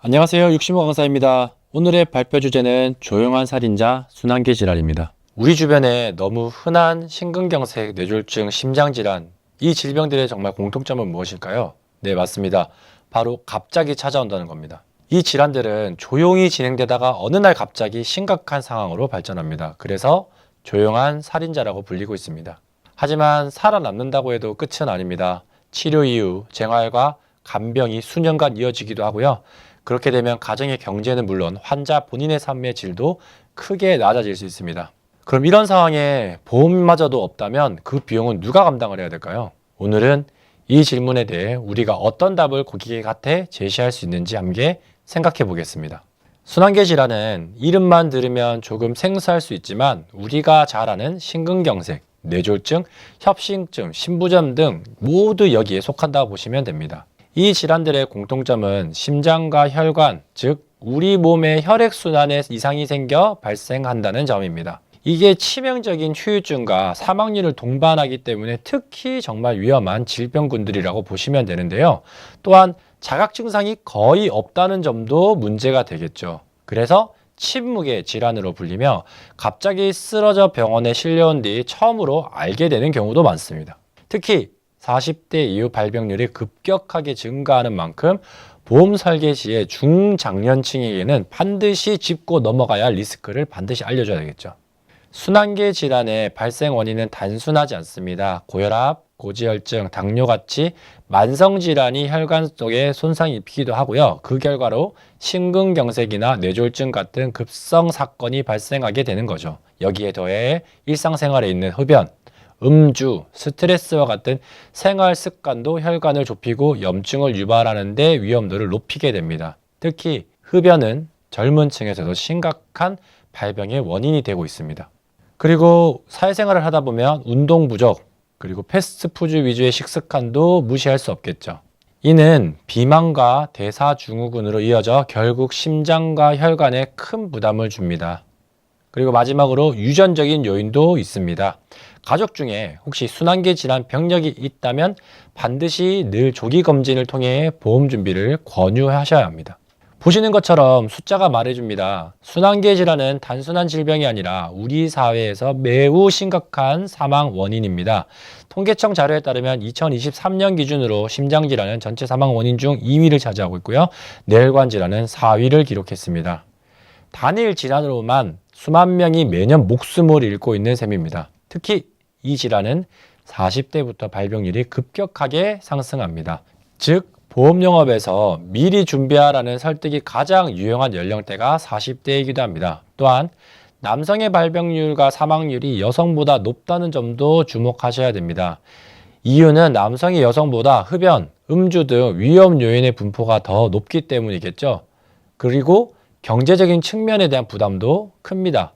안녕하세요. 육심호 강사입니다. 오늘의 발표 주제는 조용한 살인자 순환계 질환입니다. 우리 주변에 너무 흔한 심근경색, 뇌졸중, 심장질환, 이 질병들의 정말 공통점은 무엇일까요? 네, 맞습니다. 바로 갑자기 찾아온다는 겁니다. 이 질환들은 조용히 진행되다가 어느 날 갑자기 심각한 상황으로 발전합니다. 그래서 조용한 살인자라고 불리고 있습니다. 하지만 살아남는다고 해도 끝은 아닙니다. 치료 이후 생활과 간병이 수년간 이어지기도 하고요. 그렇게 되면 가정의 경제는 물론 환자 본인의 삶의 질도 크게 낮아질 수 있습니다. 그럼 이런 상황에 보험마저도 없다면 그 비용은 누가 감당을 해야 될까요? 오늘은 이 질문에 대해 우리가 어떤 답을 고객한테 제시할 수 있는지 함께 생각해 보겠습니다. 순환계 질환은 이름만 들으면 조금 생소할 수 있지만 우리가 잘 아는 심근경색, 뇌졸중, 협심증, 신부전 등 모두 여기에 속한다고 보시면 됩니다. 이 질환들의 공통점은 심장과 혈관, 즉 우리 몸의 혈액순환에 이상이 생겨 발생한다는 점입니다. 이게 치명적인 후유증과 사망률을 동반하기 때문에 특히 정말 위험한 질병군들이라고 보시면 되는데요. 또한 자각 증상이 거의 없다는 점도 문제가 되겠죠. 그래서 침묵의 질환으로 불리며 갑자기 쓰러져 병원에 실려온 뒤 처음으로 알게 되는 경우도 많습니다. 특히 40대 이후 발병률이 급격하게 증가하는 만큼 보험 설계 시에 중장년층에게는 반드시 짚고 넘어가야 할 리스크를 반드시 알려줘야 되겠죠. 순환계 질환의 발생 원인은 단순하지 않습니다. 고혈압, 고지혈증, 당뇨같이 만성질환이 혈관 속에 손상이 입히기도 하고요. 그 결과로 심근경색이나 뇌졸중 같은 급성 사건이 발생하게 되는 거죠. 여기에 더해 일상생활에 있는 흡연, 음주, 스트레스와 같은 생활 습관도 혈관을 좁히고 염증을 유발하는 데 위험도를 높이게 됩니다. 특히 흡연은 젊은 층에서도 심각한 발병의 원인이 되고 있습니다. 그리고 사회생활을 하다 보면 운동 부족, 그리고 패스트푸드 위주의 식습관도 무시할 수 없겠죠. 이는 비만과 대사증후군으로 이어져 결국 심장과 혈관에 큰 부담을 줍니다. 그리고 마지막으로 유전적인 요인도 있습니다. 가족 중에 혹시 순환계 질환 병력이 있다면 반드시 늘 조기 검진을 통해 보험 준비를 권유하셔야 합니다. 보시는 것처럼 숫자가 말해줍니다. 순환계 질환은 단순한 질병이 아니라 우리 사회에서 매우 심각한 사망 원인입니다. 통계청 자료에 따르면 2023년 기준으로 심장질환은 전체 사망 원인 중 2위를 차지하고 있고요. 뇌혈관 질환은 4위를 기록했습니다. 단일 질환으로만 수만 명이 매년 목숨을 잃고 있는 셈입니다. 특히 이 질환은 40대부터 발병률이 급격하게 상승합니다. 즉 보험영업에서 미리 준비하라는 설득이 가장 유용한 연령대가 40대이기도 합니다. 또한 남성의 발병률과 사망률이 여성보다 높다는 점도 주목하셔야 됩니다. 이유는 남성이 여성보다 흡연, 음주 등 위험 요인의 분포가 더 높기 때문이겠죠. 그리고 경제적인 측면에 대한 부담도 큽니다.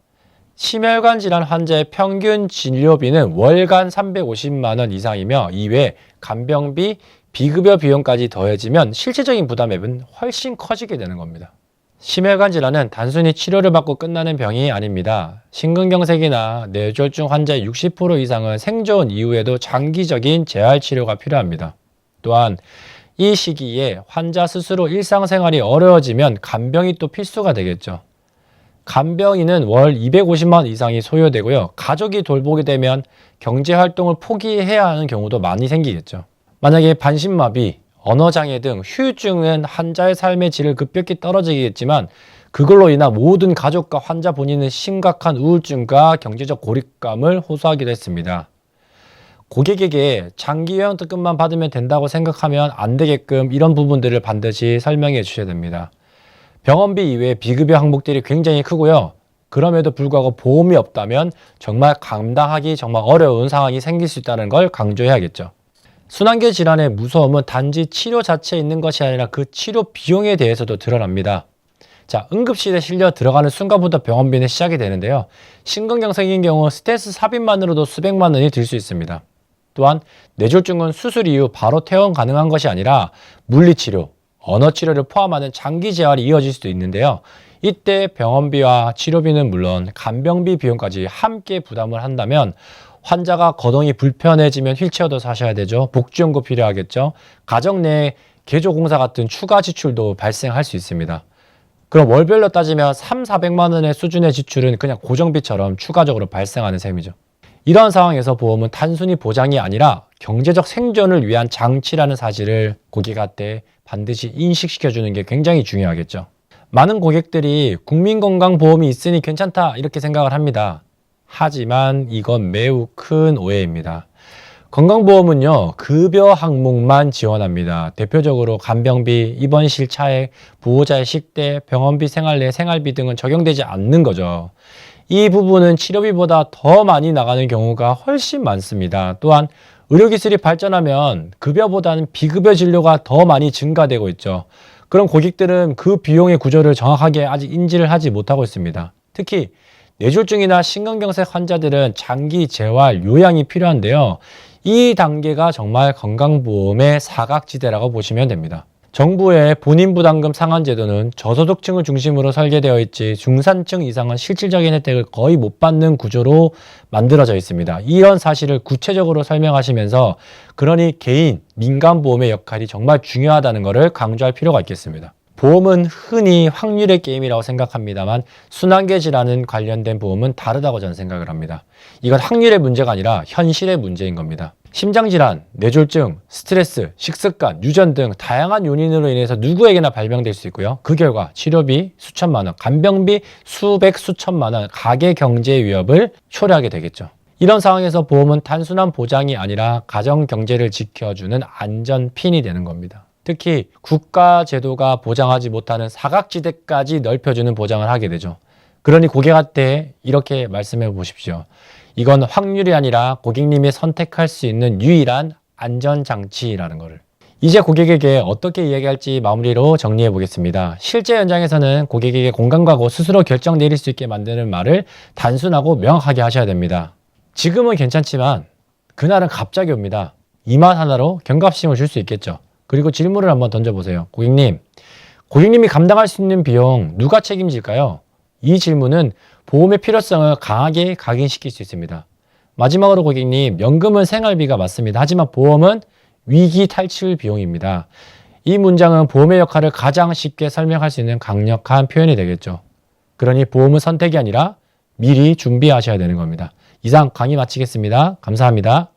심혈관 질환 환자의 평균 진료비는 월간 350만 원 이상이며 이외 간병비, 비급여 비용까지 더해지면 실질적인 부담액은 훨씬 커지게 되는 겁니다. 심혈관 질환은 단순히 치료를 받고 끝나는 병이 아닙니다. 심근경색이나 뇌졸중 환자의 60% 이상은 생존 이후에도 장기적인 재활 치료가 필요합니다. 또한 이 시기에 환자 스스로 일상생활이 어려워지면 간병이 또 필수가 되겠죠. 간병인은 월 250만 원 이상이 소요되고요. 가족이 돌보게 되면 경제활동을 포기해야 하는 경우도 많이 생기겠죠. 만약에 반신마비, 언어장애 등 후유증은 환자의 삶의 질을 급격히 떨어지겠지만 그걸로 인한 모든 가족과 환자 본인은 심각한 우울증과 경제적 고립감을 호소하기도 했습니다. 고객에게 장기 요양 특급만 받으면 된다고 생각하면 안 되게끔 이런 부분들을 반드시 설명해 주셔야 됩니다. 병원비 이외에 비급여 항목들이 굉장히 크고요. 그럼에도 불구하고 보험이 없다면 정말 감당하기 정말 어려운 상황이 생길 수 있다는 걸 강조해야겠죠. 순환계 질환의 무서움은 단지 치료 자체에 있는 것이 아니라 그 치료 비용에 대해서도 드러납니다. 자, 응급실에 실려 들어가는 순간부터 병원비는 시작이 되는데요. 심근경색인 경우 스테스 삽입만으로도 수백만 원이 들 수 있습니다. 또한 뇌졸중은 수술 이후 바로 퇴원 가능한 것이 아니라 물리치료, 언어치료를 포함하는 장기 재활이 이어질 수도 있는데요. 이때 병원비와 치료비는 물론 간병비 비용까지 함께 부담을 한다면 환자가 거동이 불편해지면 휠체어도 사셔야 되죠. 복지연구 필요하겠죠. 가정 내 개조공사 같은 추가 지출도 발생할 수 있습니다. 그럼 월별로 따지면 3,400만 원의 수준의 지출은 그냥 고정비처럼 추가적으로 발생하는 셈이죠. 이런 상황에서 보험은 단순히 보장이 아니라 경제적 생존을 위한 장치라는 사실을 고객한테 반드시 인식시켜주는 게 굉장히 중요하겠죠. 많은 고객들이 국민건강보험이 있으니 괜찮다 이렇게 생각을 합니다. 하지만 이건 매우 큰 오해입니다. 건강보험은요, 급여 항목만 지원합니다. 대표적으로 간병비, 입원실 차액, 보호자의 식대, 병원비, 생활내, 생활비 등은 적용되지 않는 거죠. 이 부분은 치료비보다 더 많이 나가는 경우가 훨씬 많습니다. 또한 의료기술이 발전하면 급여보다는 비급여 진료가 더 많이 증가되고 있죠. 그럼 고객들은 그 비용의 구조를 정확하게 아직 인지를 하지 못하고 있습니다. 특히 뇌졸중이나 심근경색 환자들은 장기 재활, 요양이 필요한데요. 이 단계가 정말 건강보험의 사각지대라고 보시면 됩니다. 정부의 본인부담금 상한제도는 저소득층을 중심으로 설계되어 있지 중산층 이상은 실질적인 혜택을 거의 못 받는 구조로 만들어져 있습니다. 이런 사실을 구체적으로 설명하시면서 그러니 개인, 민간보험의 역할이 정말 중요하다는 것을 강조할 필요가 있겠습니다. 보험은 흔히 확률의 게임이라고 생각합니다만 순환계 질환은 관련된 보험은 다르다고 저는 생각을 합니다. 이건 확률의 문제가 아니라 현실의 문제인 겁니다. 심장질환, 뇌졸중, 스트레스, 식습관, 유전 등 다양한 요인으로 인해서 누구에게나 발병될 수 있고요. 그 결과 치료비 수천만 원, 간병비 수백 수천만 원, 가계 경제 위협을 초래하게 되겠죠. 이런 상황에서 보험은 단순한 보장이 아니라 가정 경제를 지켜주는 안전핀이 되는 겁니다. 특히 국가 제도가 보장하지 못하는 사각지대까지 넓혀주는 보장을 하게 되죠. 그러니 고객한테 이렇게 말씀해 보십시오. 이건 확률이 아니라 고객님이 선택할 수 있는 유일한 안전장치라는 것을. 이제 고객에게 어떻게 이야기할지 마무리로 정리해 보겠습니다. 실제 현장에서는 고객에게 공감가고 스스로 결정 내릴 수 있게 만드는 말을 단순하고 명확하게 하셔야 됩니다. 지금은 괜찮지만 그날은 갑자기 옵니다. 이 말 하나로 경각심을 줄 수 있겠죠. 그리고 질문을 한번 던져보세요. 고객님이 감당할 수 있는 비용 누가 책임질까요? 이 질문은 보험의 필요성을 강하게 각인시킬 수 있습니다. 마지막으로 고객님, 연금은 생활비가 맞습니다. 하지만 보험은 위기 탈출 비용입니다. 이 문장은 보험의 역할을 가장 쉽게 설명할 수 있는 강력한 표현이 되겠죠. 그러니 보험은 선택이 아니라 미리 준비하셔야 되는 겁니다. 이상 강의 마치겠습니다. 감사합니다.